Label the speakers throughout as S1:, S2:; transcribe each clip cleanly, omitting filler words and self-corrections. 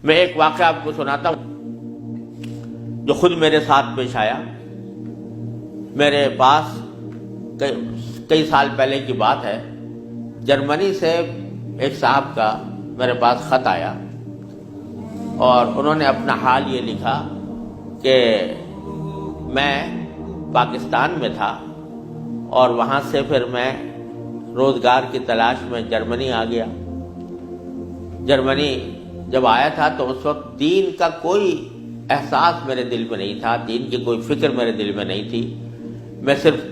S1: میں ایک واقعہ آپ کو سناتا ہوں جو خود میرے ساتھ پیش آیا. میرے پاس کئی سال پہلے کی بات ہے، جرمنی سے ایک صاحب کا میرے پاس خط آیا اور انہوں نے اپنا حال یہ لکھا کہ میں پاکستان میں تھا اور وہاں سے پھر میں روزگار کی تلاش میں جرمنی آ گیا. جرمنی جب آیا تھا تو اس وقت دین کا کوئی احساس میرے دل میں نہیں تھا، دین کی کوئی فکر میرے دل میں نہیں تھی. میں صرف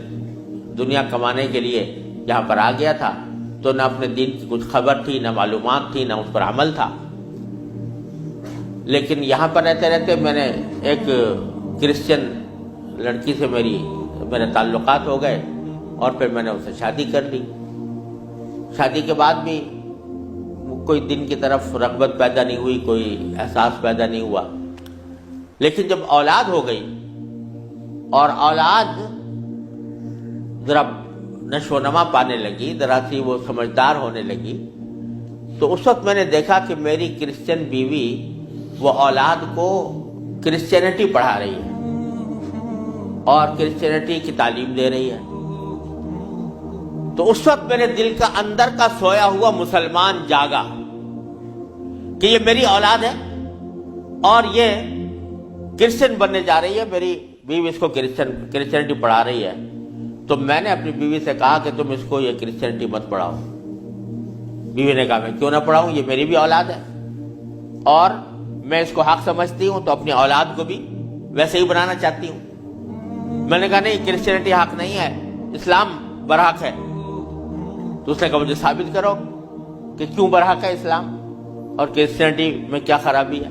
S1: دنیا کمانے کے لیے یہاں پر آ گیا تھا، تو نہ اپنے دین کی کچھ خبر تھی، نہ معلومات تھی، نہ اس پر عمل تھا. لیکن یہاں پر رہتے رہتے میں نے ایک کرسچن لڑکی سے میرے تعلقات ہو گئے اور پھر میں نے اس سے شادی کر لی. شادی کے بعد بھی کوئی دین کی طرف رغبت پیدا نہیں ہوئی، کوئی احساس پیدا نہیں ہوا. لیکن جب اولاد ہو گئی اور اولاد ذرا نشو و نما پانے لگی، ذرا سی وہ سمجھدار ہونے لگی، تو اس وقت میں نے دیکھا کہ میری کرسچن بیوی وہ اولاد کو کرسچینٹی پڑھا رہی ہے اور کرسچینٹی کی تعلیم دے رہی ہے. تو اس وقت میرے دل کا اندر کا سویا ہوا مسلمان جاگا کہ یہ میری اولاد ہے اور یہ کرسچن بننے جا رہی ہے، میری بیوی اس کو کرسچینٹی پڑھا رہی ہے. تو میں نے اپنی بیوی سے کہا کہ تم اس کو یہ کرسچینٹی مت پڑھاؤ. بیوی نے کہا میں کیوں نہ پڑھاؤں، یہ میری بھی اولاد ہے اور میں اس کو حق سمجھتی ہوں، تو اپنی اولاد کو بھی ویسے ہی بنانا چاہتی ہوں. میں نے کہا نہیں، کرسچینٹی حق نہیں ہے، اسلام برحق ہے. تو اس نے کہا مجھے ثابت کرو کہ کیوں برحق ہے اسلام اور کرسچینٹی میں کیا خرابی ہے.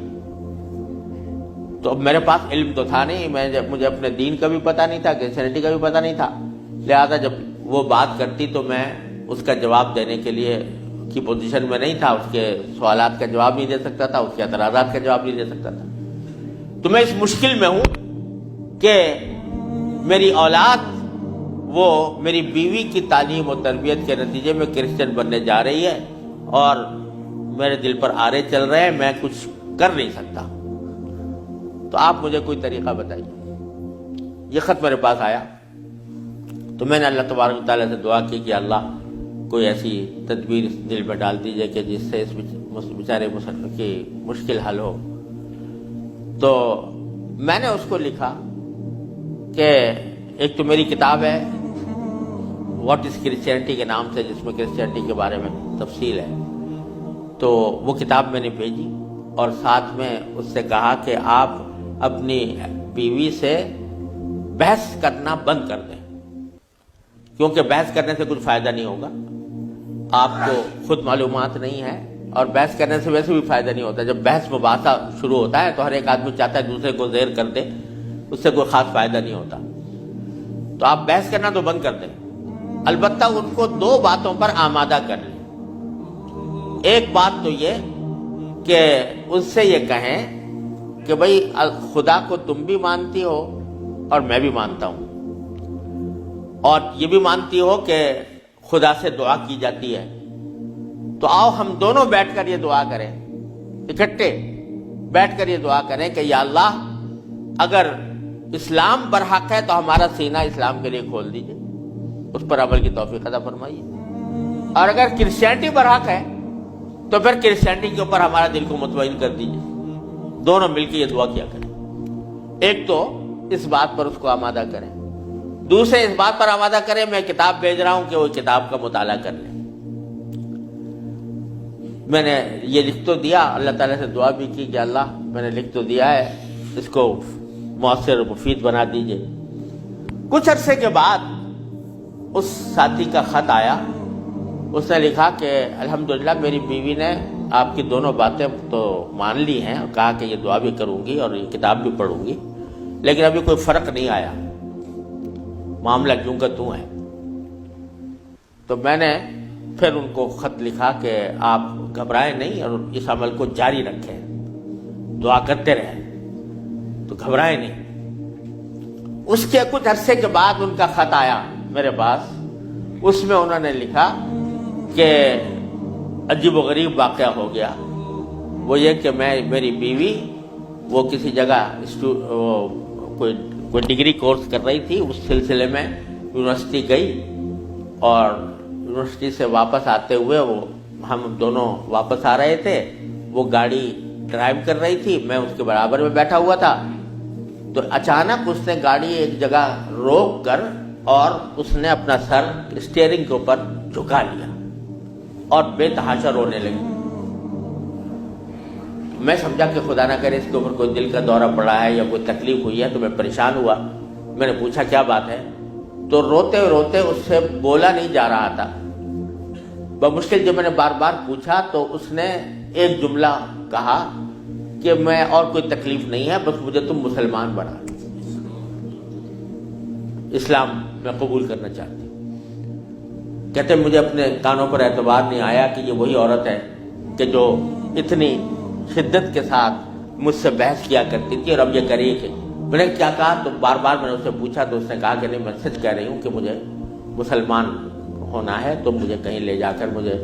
S1: تو اب میرے پاس علم تو تھا نہیں، مجھے اپنے دین کا بھی پتہ نہیں تھا، کرسچینٹی کا بھی پتہ نہیں تھا. لہذا جب وہ بات کرتی تو میں اس کا جواب دینے کے لیے کی پوزیشن میں نہیں تھا، اس کے سوالات کا جواب نہیں دے سکتا تھا، اس کے اعتراضات کا جواب نہیں دے سکتا تھا. تو میں اس مشکل میں ہوں کہ میری اولاد وہ میری بیوی کی تعلیم و تربیت کے نتیجے میں کرسچن بننے جا رہی ہے اور میرے دل پر آرے چل رہے ہیں، میں کچھ کر نہیں سکتا. تو آپ مجھے کوئی طریقہ بتائیے. یہ خط میرے پاس آیا تو میں نے اللہ تبارک و تعالیٰ سے دعا کی کہ اللہ کوئی ایسی تدبیر دل میں ڈال دیجیے کہ جس سے اس بیچارے مسلمان کی مشکل حل ہو. تو میں نے اس کو لکھا کہ ایک تو میری کتاب ہے واٹ از کرسچینٹی کے نام سے، جس میں کرسچینٹی کے بارے میں تفصیل ہے. تو وہ کتاب میں نے بھیجی اور ساتھ میں اس سے کہا کہ آپ اپنی بیوی سے بحث کرنا بند کر دیں، کیونکہ بحث کرنے سے کچھ فائدہ نہیں ہوگا. آپ کو خود معلومات نہیں ہے اور بحث کرنے سے ویسے بھی فائدہ نہیں ہوتا. جب بحث مباحثہ شروع ہوتا ہے تو ہر ایک آدمی چاہتا ہے دوسرے کو زیر کر دے، اس سے کوئی خاص فائدہ نہیں ہوتا. تو آپ بحث کرنا تو بند کر دیں، البتہ ان کو دو باتوں پر آمادہ کر لیں. ایک بات تو یہ کہ اس سے یہ کہیں کہ بھئی خدا کو تم بھی مانتی ہو اور میں بھی مانتا ہوں، اور یہ بھی مانتی ہو کہ خدا سے دعا کی جاتی ہے، تو آؤ ہم دونوں بیٹھ کر یہ دعا کریں، اکٹھے بیٹھ کر یہ دعا کریں کہ یا اللہ اگر اسلام برحق ہے تو ہمارا سینہ اسلام کے لیے کھول دیجئے، اس پر عمل کی توفیق عطا فرمائیے، اور اگر کرسچینٹی برحق ہے تو پھر کرسچینٹی کے اوپر ہمارا دل کو مطمئن کر دیجئے. دونوں مل کے یہ دعا کیا کریں. ایک تو اس بات پر اس کو آمادہ کریں، دوسرے اس بات پر آمادہ کریں میں کتاب بھیج رہا ہوں کہ وہ کتاب کا مطالعہ کر لیں. میں نے یہ لکھ تو دیا، اللہ تعالیٰ سے دعا بھی کی کہ اللہ میں نے لکھ تو دیا ہے، اس کو مؤثر و مفید بنا دیجئے. کچھ عرصے کے بعد اس ساتھی کا خط آیا. اس نے لکھا کہ الحمدللہ میری بیوی نے آپ کی دونوں باتیں تو مان لی ہیں اور کہا کہ یہ دعا بھی کروں گی اور یہ کتاب بھی پڑھوں گی، لیکن ابھی کوئی فرق نہیں آیا، معاملہ کیوں کا توں ہے. تو میں نے پھر ان کو خط لکھا کہ آپ گھبرائیں نہیں اور اس عمل کو جاری رکھیں، دعا کرتے رہیں، تو گھبرائیں نہیں. اس کے کچھ عرصے کے بعد ان کا خط آیا میرے پاس. اس میں انہوں نے لکھا کہ عجیب و غریب واقعہ ہو گیا وہ یہ کہ میری بیوی وہ کسی جگہ کوئی ڈگری کورس کر رہی تھی، اس سلسلے میں یونیورسٹی گئی، اور یونیورسٹی سے واپس آتے ہوئے ہم دونوں واپس آ رہے تھے، وہ گاڑی ڈرائیو کر رہی تھی، میں اس کے برابر میں بیٹھا ہوا تھا، تو اچانک اس نے گاڑی ایک جگہ روک کر اور اس نے اپنا سر اسٹیئرنگ کے اوپر جھکا لیا اور بے تحاشا رونے لگی۔ میں سمجھا کہ خدا نہ کرے اس کے اوپر کوئی دل کا دورہ پڑا ہے یا کوئی تکلیف ہوئی ہے، تو میں پریشان ہوا۔ میں نے پوچھا کیا بات ہے، تو روتے روتے اس سے بولا نہیں جا رہا تھا۔ بمشکل جب میں نے بار بار پوچھا تو اس نے ایک جملہ کہا کہ میں اور کوئی تکلیف نہیں ہے، بس مجھے تم مسلمان بنا، اسلام میں قبول کرنا چاہتی ہوں۔ کہتے مجھے اپنے کانوں پر اعتبار نہیں آیا کہ یہ وہی عورت ہے کہ جو اتنی شدت کے ساتھ مجھ سے بحث کیا کرتی تھی، اور اب یہ کری کہ میں نے کیا کہا، تو بار بار میں نے اس سے پوچھا تو اس نے کہا کہ نہیں، میں سچ کہہ رہی ہوں کہ مجھے مسلمان ہونا ہے، تو مجھے کہیں لے جا کر مجھے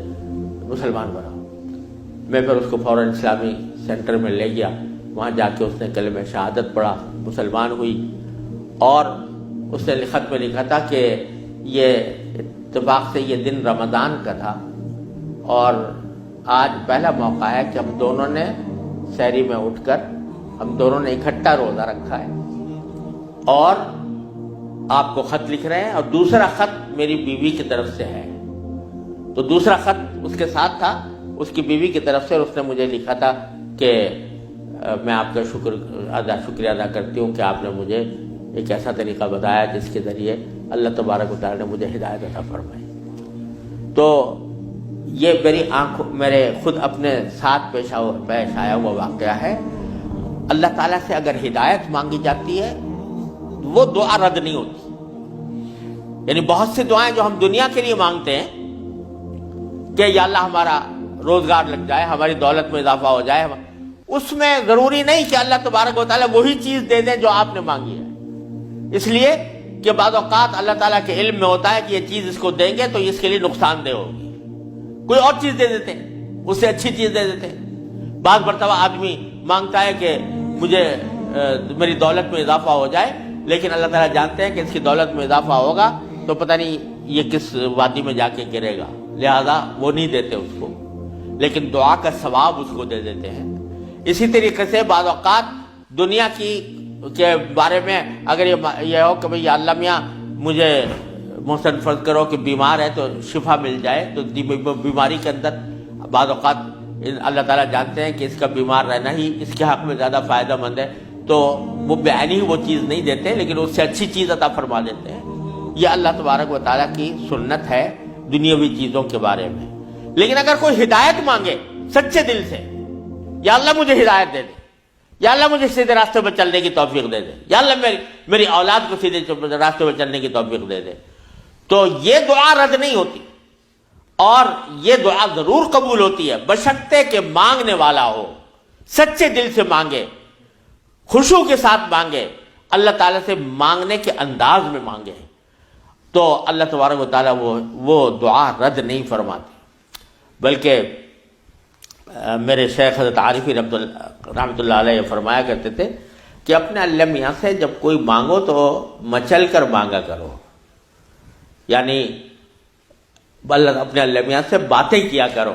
S1: مسلمان بناؤ۔ میں پھر اس کو فوراً اسلامی سینٹر میں لے گیا، وہاں جا کے اس نے کلمہ شہادت پڑھا، مسلمان ہوئی، اور اس نے خط میں لکھا تھا کہ یہ اتفاق سے یہ دن رمضان کا تھا، اور آج پہلا موقع ہے کہ ہم دونوں نے سحری میں اٹھ کر ہم دونوں نے اکٹھا روزہ رکھا ہے، اور آپ کو خط لکھ رہے ہیں، اور دوسرا خط میری بیوی کی طرف سے ہے۔ تو دوسرا خط اس کے ساتھ تھا اس کی بیوی کی طرف سے، اور اس نے مجھے لکھا تھا کہ میں آپ کا شکریہ ادا کرتی ہوں کہ آپ نے مجھے ایک ایسا طریقہ بتایا جس کے ذریعے اللہ تبارک و تعالی نے مجھے ہدایت عطا فرمائی۔ تو یہ میرے خود اپنے ساتھ پیش آیا ہوا واقعہ ہے۔ اللہ تعالیٰ سے اگر ہدایت مانگی جاتی ہے وہ دعا رد نہیں ہوتی۔ یعنی بہت سی دعائیں جو ہم دنیا کے لیے مانگتے ہیں کہ یا اللہ ہمارا روزگار لگ جائے، ہماری دولت میں اضافہ ہو جائے، اس میں ضروری نہیں کہ اللہ تبارک و تعالیٰ وہی چیز دے دیں جو آپ نے مانگی ہے، اس لیے کہ بعض اوقات اللہ تعالیٰ کے علم میں ہوتا ہے کہ یہ چیز اس کو دیں گے تو اس کے لیے نقصان دہ ہوگی، کوئی اور چیز دے دیتے ہیں، اس سے اچھی چیز دے دیتے ہیں۔ بعض مرتبہ آدمی مانگتا ہے کہ مجھے میری دولت میں اضافہ ہو جائے، لیکن اللہ تعالیٰ جانتے ہیں کہ اس کی دولت میں اضافہ ہوگا تو پتہ نہیں یہ کس وادی میں جا کے گرے گا، لہذا وہ نہیں دیتے اس کو، لیکن دعا کا ثواب اس کو دے دیتے ہیں۔ اسی طریقے سے بعض اوقات دنیا کے بارے میں اگر یہ ہو کہ بھئی یا اللہ میاں مجھے محسن فرض کرو کہ بیمار ہے تو شفا مل جائے، تو بیماری کے اندر بعض اوقات اللہ تعالیٰ جانتے ہیں کہ اس کا بیمار رہنا ہی اس کے حق میں زیادہ فائدہ مند ہے، تو وہ بعینی ہی وہ چیز نہیں دیتے لیکن اس سے اچھی چیز عطا فرما دیتے ہیں۔ یہ اللہ تبارک و تعالیٰ کی سنت ہے دنیاوی چیزوں کے بارے میں۔ لیکن اگر کوئی ہدایت مانگے سچے دل سے، یا اللہ مجھے ہدایت دے دے، یا اللہ مجھے سیدھے راستے پر چلنے کی توفیق دے دے، یا اللہ میری اولاد کو سیدھے راستے پر چلنے کی توفیق دے دے، تو یہ دعا رد نہیں ہوتی، اور یہ دعا ضرور قبول ہوتی ہے بشرطے کہ مانگنے والا ہو، سچے دل سے مانگے، خشوع کے ساتھ مانگے، اللہ تعالیٰ سے مانگنے کے انداز میں مانگے، تو اللہ تبارک و تعالیٰ وہ دعا رد نہیں فرماتے۔ بلکہ میرے شیخ حضرت عارفی رحمۃ اللہ علیہ فرمایا کرتے تھے کہ اپنے اللہ میاں سے جب کوئی مانگو تو مچل کر مانگا کرو، یعنی اپنے اللہ میاں سے باتیں کیا کرو،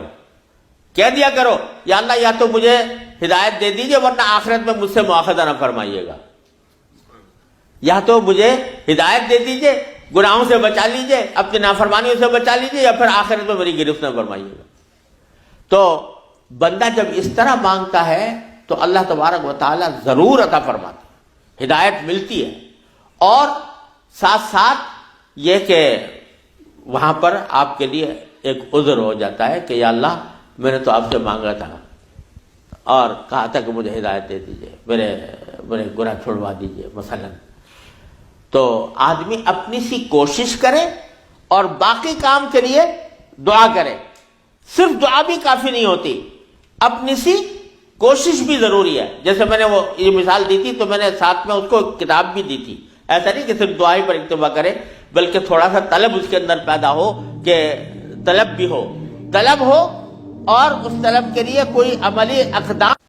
S1: کہہ دیا کرو یا اللہ یا تو مجھے ہدایت دے دیجئے ورنہ آخرت میں مجھ سے مواخذہ نہ فرمائیے گا، یا تو مجھے ہدایت دے دیجئے، گناہوں سے بچا لیجئے، اپنی نافرمانیوں سے بچا لیجئے، یا پھر آخرت میں میری گرفت نہ فرمائیے گا۔ تو بندہ جب اس طرح مانگتا ہے تو اللہ تبارک و تعالیٰ ضرور عطا فرماتا ہے، ہدایت ملتی ہے، اور ساتھ ساتھ یہ کہ وہاں پر آپ کے لیے ایک عذر ہو جاتا ہے کہ یا اللہ میں نے تو آپ سے مانگا تھا اور کہا تھا کہ مجھے ہدایت دے دیجئے، میرے گناہ چھوڑوا دیجئے مثلا۔ تو آدمی اپنی سی کوشش کرے اور باقی کام کے لیے دعا کرے، صرف دعا بھی کافی نہیں ہوتی، اپنی سی کوشش بھی ضروری ہے۔ جیسے میں نے وہ یہ مثال دی تھی تو میں نے ساتھ میں اس کو کتاب بھی دی تھی، ایسا نہیں کہ صرف دعا ہی پر اکتفا کرے، بلکہ تھوڑا سا طلب اس کے اندر پیدا ہو، کہ طلب بھی ہو، طلب ہو اور اس طلب کے لیے کوئی عملی اقدام